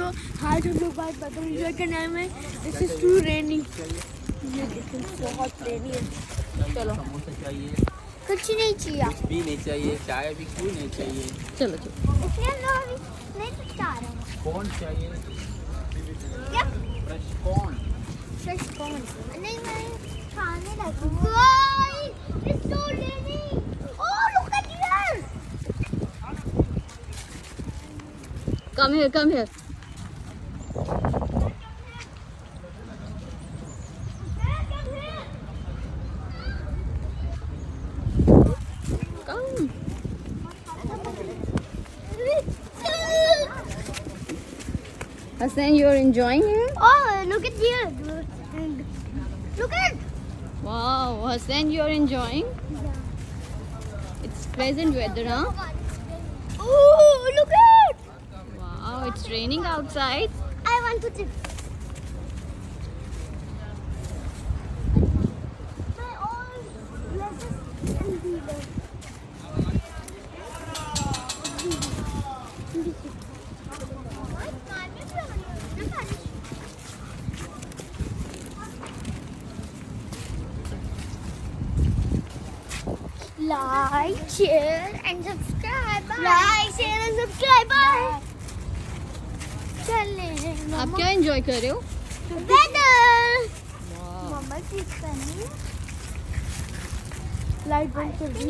आज हम लोग बात बदल एंजॉय करने आए हैं। दिस इज टू रेनी, ये देखो बहुत रेनी है। चलो समोसा चाहिए, कुछ नहीं चाहिए, कुछ भी नहीं चाहिए, चाय भी कोई नहीं चाहिए। चलो चलो इसलिए लोग नहीं कुछ खा रहे हैं। कौन चाहिए? क्या फ्रेश कौन? Fresh corn? नहीं मैं खाने लगी। Guys it's so rainy, oh look at here. come here come Hassan, you're enjoying here? Oh, look at here. Look at. Wow, Hassan, you're enjoying? It's pleasant weather, huh? Oh, look at. Wow, it's raining outside. I want to tip. My all dresses and beavers. Like, share and subscribe. Like, share and subscribe. चले आप क्या enjoy कर रहे हो? Weather. Wow. मम्मा ठीक करनी है। Light बंद कर दी।